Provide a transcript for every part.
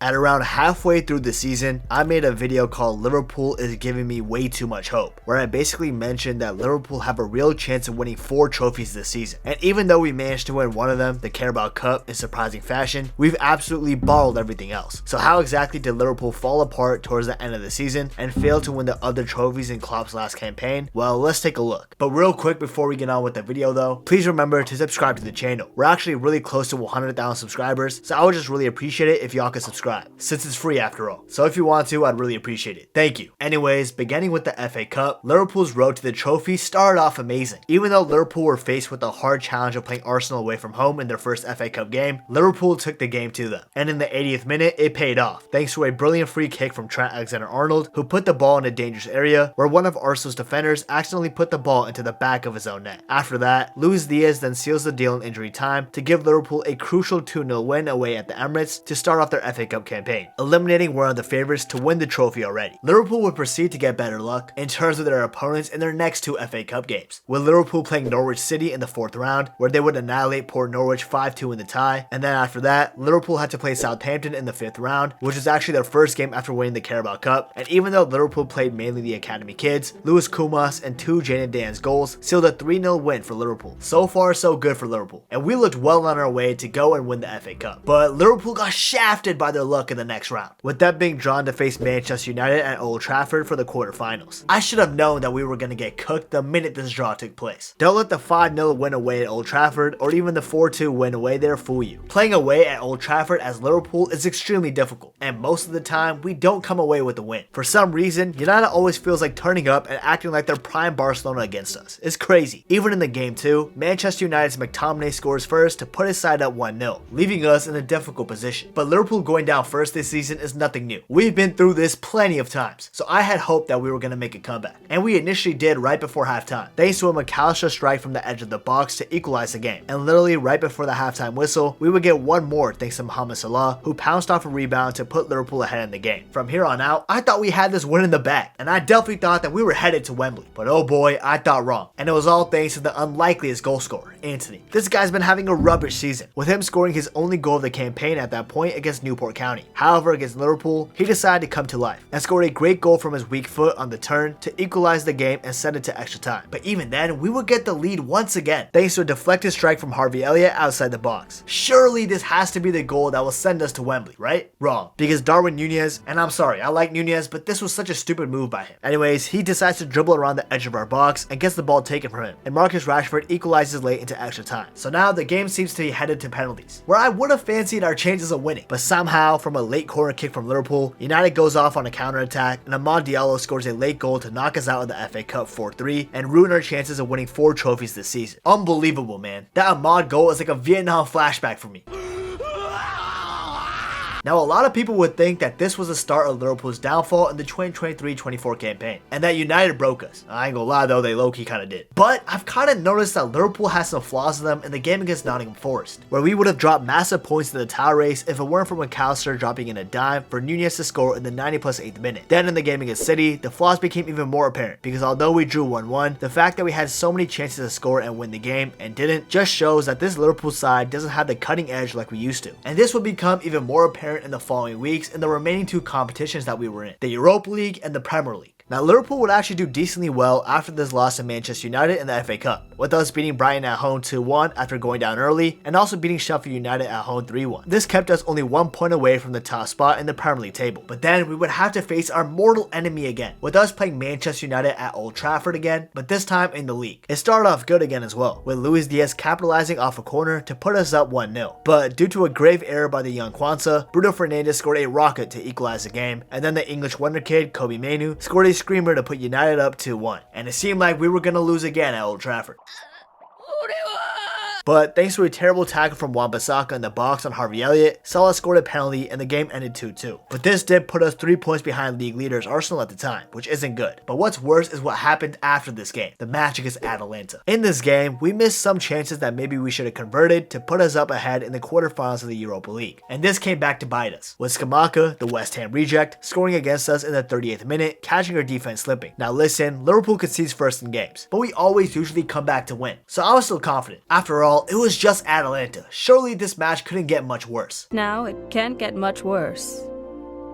At around halfway through the season, I made a video called Liverpool is giving me way too much hope, where I basically mentioned that Liverpool have a real chance of winning 4 trophies this season. And even though we managed to win one of them, the Carabao Cup, in surprising fashion, we've absolutely bottled everything else. So how exactly did Liverpool fall apart towards the end of the season and fail to win the other trophies in Klopp's last campaign? Well, let's take a look. But real quick before we get on with the video though, please remember to subscribe to the channel. We're actually really close to 100,000 subscribers, so I would just really appreciate it if y'all could subscribe, since it's free after all. So if you want to, I'd really appreciate it. Thank you. Anyways, beginning with the FA Cup, Liverpool's road to the trophy started off amazing. Even though Liverpool were faced with the hard challenge of playing Arsenal away from home in their first FA Cup game, Liverpool took the game to them. And in the 80th minute, it paid off, thanks to a brilliant free kick from Trent Alexander-Arnold, who put the ball in a dangerous area where one of Arsenal's defenders accidentally put the ball into the back of his own net. After that, Luis Diaz then seals the deal in injury time to give Liverpool a crucial 2-0 win away at the Emirates to start off their FA Cup campaign, eliminating one of the favorites to win the trophy already. Liverpool would proceed to get better luck in terms of their opponents in their next 2 FA Cup games, with Liverpool playing Norwich City in the 4th round, where they would annihilate Port Norwich 5-2 in the tie, and then after that, Liverpool had to play Southampton in the 5th round, which was actually their first game after winning the Carabao Cup. And even though Liverpool played mainly the academy kids, Lewis Kumas and 2 Jadon Dan's goals sealed a 3-0 win for Liverpool. So far so good for Liverpool, and we looked well on our way to go and win the FA Cup. But Liverpool got shafted by their luck in the next round, with them being drawn to face Manchester United at Old Trafford for the quarterfinals. I should have known that we were going to get cooked the minute this draw took place. Don't let the 5-0 win away at Old Trafford or even the 4-2 win away there fool you. Playing away at Old Trafford as Liverpool is extremely difficult, and most of the time we don't come away with a win. For some reason, United always feels like turning up and acting like they're prime Barcelona against us. It's crazy. Even in the game too, Manchester United's McTominay scores first to put his side up 1-0, leaving us in a difficult position. But Liverpool going down first this season is nothing new. We've been through this plenty of times, so I had hope that we were going to make a comeback. And we initially did right before halftime, thanks to a McAllister strike from the edge of the box to equalize the game. And literally right before the halftime whistle, we would get one more thanks to Mohamed Salah, who pounced off a rebound to put Liverpool ahead in the game. From here on out, I thought we had this win in the bag, and I definitely thought that we were headed to Wembley. But oh boy, I thought wrong. And it was all thanks to the unlikeliest goal scorer, Antony. This guy's been having a rubbish season, with him scoring his only goal of the campaign at that point against Newport County. However, against Liverpool, he decided to come to life and scored a great goal from his weak foot on the turn to equalize the game and send it to extra time. But even then, we would get the lead once again, thanks to a deflected strike from Harvey Elliott outside the box. Surely this has to be the goal that will send us to Wembley, right? Wrong, because Darwin Núñez, and I'm sorry, I like Núñez, but this was such a stupid move by him. Anyways, he decides to dribble around the edge of our box and gets the ball taken from him, and Marcus Rashford equalizes late into extra time. So now the game seems to be headed to penalties, where I would have fancied our chances of winning, but somehow from a late corner kick from Liverpool, United goes off on a counter-attack, and Amad Diallo scores a late goal to knock us out of the FA Cup 4-3 and ruin our chances of winning 4 trophies this season. Unbelievable, man. That Amad goal is like a Vietnam flashback for me. Now, a lot of people would think that this was the start of Liverpool's downfall in the 2023-24 campaign, and that United broke us. I ain't gonna lie though, they low-key kinda did. But I've kinda noticed that Liverpool has some flaws in them in the game against Nottingham Forest, where we would have dropped massive points in the title race if it weren't for McAllister dropping in a dime for Núñez to score in the 90+ 8th minute. Then in the game against City, the flaws became even more apparent, because although we drew 1-1, the fact that we had so many chances to score and win the game and didn't just shows that this Liverpool side doesn't have the cutting edge like we used to. And this would become even more apparent in the following weeks in the remaining 2 competitions that we were in, the Europa League and the Premier League. Now, Liverpool would actually do decently well after this loss to Manchester United in the FA Cup, with us beating Brighton at home 2-1 after going down early, and also beating Sheffield United at home 3-1. This kept us only 1 point away from the top spot in the Premier League table. But then we would have to face our mortal enemy again, with us playing Manchester United at Old Trafford again, but this time in the league. It started off good again as well, with Luis Diaz capitalizing off a corner to put us up 1-0. But due to a grave error by the young Kwanzaa, Bruno Fernandes scored a rocket to equalize the game, and then the English wonder kid, Kobe Mainoo, scored a screamer to put United up 2-1, and it seemed like we were going to lose again at Old Trafford. But thanks to a terrible tackle from Wan-Bissaka in the box on Harvey Elliott, Salah scored a penalty and the game ended 2-2. But this did put us 3 points behind league leaders Arsenal at the time, which isn't good. But what's worse is what happened after this game, the match against Atalanta. In this game, we missed some chances that maybe we should have converted to put us up ahead in the quarterfinals of the Europa League. And this came back to bite us, with Scamacca, the West Ham reject, scoring against us in the 38th minute, catching our defense slipping. Now listen, Liverpool concedes first in games, but we always usually come back to win, so I was still confident. After all, all, it was just Atalanta. Surely this match couldn't get much worse. Now it can't get much worse.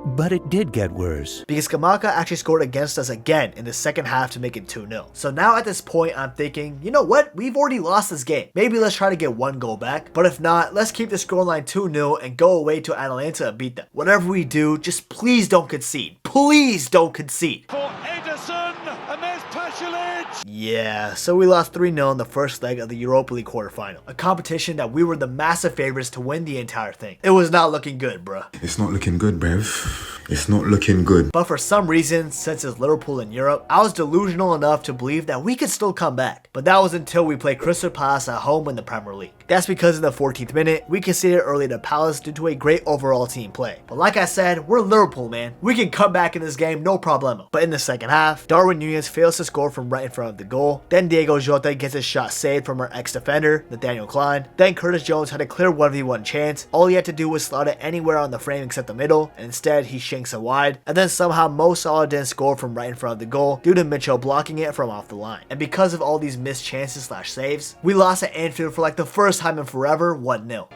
But it did get worse. Because Kamaka actually scored against us again in the second half to make it 2-0. So now at this point, I'm thinking, you know what? We've already lost this game. Maybe let's try to get one goal back. But if not, let's keep the scoreline 2-0 and go away to Atalanta and beat them. Whatever we do, just please don't concede. Please don't concede. For Ederson, and there's Pasalic. Yeah, so we lost 3-0 in the first leg of the Europa League quarterfinal. A competition that we were the massive favorites to win the entire thing. It was not looking good, bruh. It's not looking good, bruv. It's not looking good. But for some reason, since it's Liverpool in Europe, I was delusional enough to believe that we could still come back. But that was until we played Crystal Palace at home in the Premier League. That's because in the 14th minute, we conceded early to Palace due to a great overall team play. But like I said, we're Liverpool, man. We can come back in this game, no problemo. But in the second half, Darwin Núñez fails to score from right in front of the goal. Then Diego Jota gets his shot saved from our ex-defender, Nathaniel Clyne. Then Curtis Jones had a clear 1v1 chance. All he had to do was slot it anywhere on the frame except the middle, and instead he shanks it wide. And then somehow Mo Salah didn't score from right in front of the goal due to Mitchell blocking it from off the line. And because of all these missed chances slash saves, we lost at Anfield for like the first time in forever, 1-0.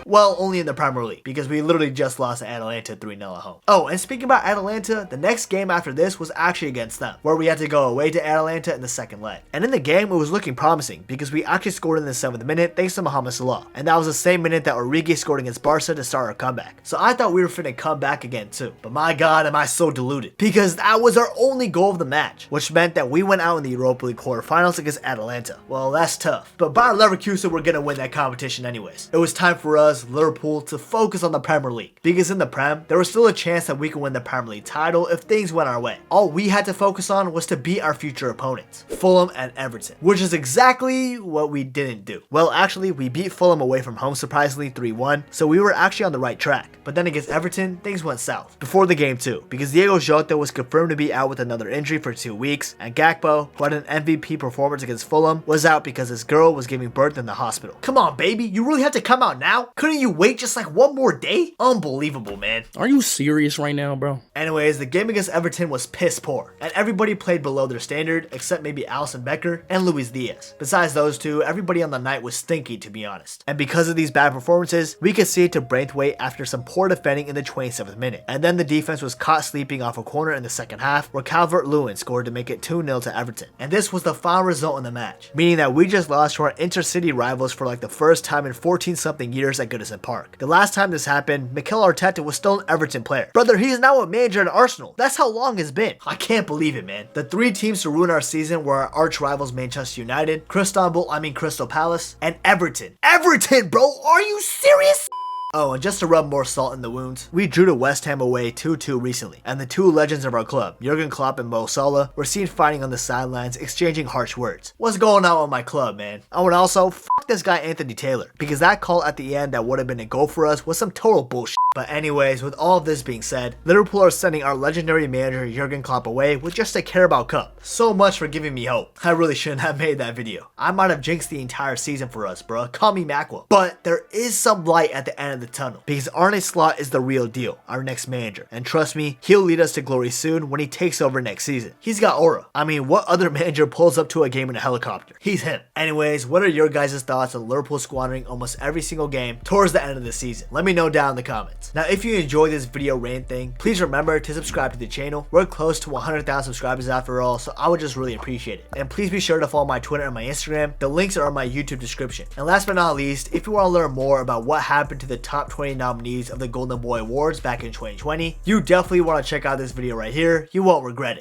Well, only in the Premier League, because we literally just lost to Atalanta 3-0 at home. Oh, and speaking about Atalanta, the next game after this was actually against them, where we had to go away to Atalanta in the second leg. And in the game, it was looking promising, because we actually scored in the 7th minute thanks to Mohamed Salah. And that was the same minute that Origi scored against Barca to start our comeback. So I thought we were finna come back again too. But my god, am I so deluded. Because that was our only goal of the match, which meant that we went out in the Europa League quarterfinals against Atalanta. Well, that's tough. But Bayer Leverkusen were gonna win that competition anyways. It was time for us, Liverpool, to focus on the Premier League, because in the Prem, there was still a chance that we could win the Premier League title if things went our way. All we had to focus on was to beat our future opponents, Fulham and Everton, which is exactly what we didn't do. Well, actually, we beat Fulham away from home surprisingly 3-1, so we were actually on the right track. But then against Everton, things went south. Before the game too, because Diego Jota was confirmed to be out with another injury for 2 weeks, and Gakpo, who had an MVP performance against Fulham, was out because his girl was giving birth in the hospital. Come on, baby, you really have to come out now? Couldn't you wait just like one more day? Unbelievable, man. Are you serious right now, bro? Anyways, the game against Everton was piss poor, and everybody played below their standard except maybe Alisson Becker and Luis Diaz. Besides those two, everybody on the night was stinky, to be honest. And because of these bad performances, we conceded to Braithwaite after some poor defending in the 27th minute. And then the defense was caught sleeping off a corner in the second half, where Calvert-Lewin scored to make it 2-0 to Everton. And this was the final result in the match, meaning that we just lost to our intercity rivals for like the first time in 14-something years at Goodison Park. The last time this happened, Mikel Arteta was still an Everton player. Brother, he is now a manager at Arsenal. That's how long it's been. I can't believe it, man. The 3 teams to ruin our season were our arch rivals Manchester United, Crystal Palace, and Everton. Everton, bro! Are you serious? Oh, and just to rub more salt in the wounds, we drew to West Ham away 2-2 recently, and the 2 legends of our club, Jürgen Klopp and Mo Salah, were seen fighting on the sidelines, exchanging harsh words. What's going on with my club, man? Oh, and also, fuck this guy Anthony Taylor, because that call at the end that would have been a goal for us was some total bullshit. But anyways, with all of this being said, Liverpool are sending our legendary manager Jürgen Klopp away with just a Carabao Cup. So much for giving me hope. I really shouldn't have made that video. I might have jinxed the entire season for us, bro. Call me Mackwell. But there is some light at the end of the tunnel, because Arne Slot is the real deal, our next manager. And trust me, he'll lead us to glory soon when he takes over next season. He's got aura. I mean, what other manager pulls up to a game in a helicopter? He's him. Anyways, what are your guys' thoughts on Liverpool squandering almost every single game towards the end of the season? Let me know down in the comments. Now, if you enjoyed this video rant thing, please remember to subscribe to the channel. We're close to 100,000 subscribers after all, so I would just really appreciate it. And please be sure to follow my Twitter and my Instagram. The links are in my YouTube description. And last but not least, if you want to learn more about what happened to the top 20 nominees of the Golden Boy Awards back in 2020, you definitely want to check out this video right here. You won't regret it.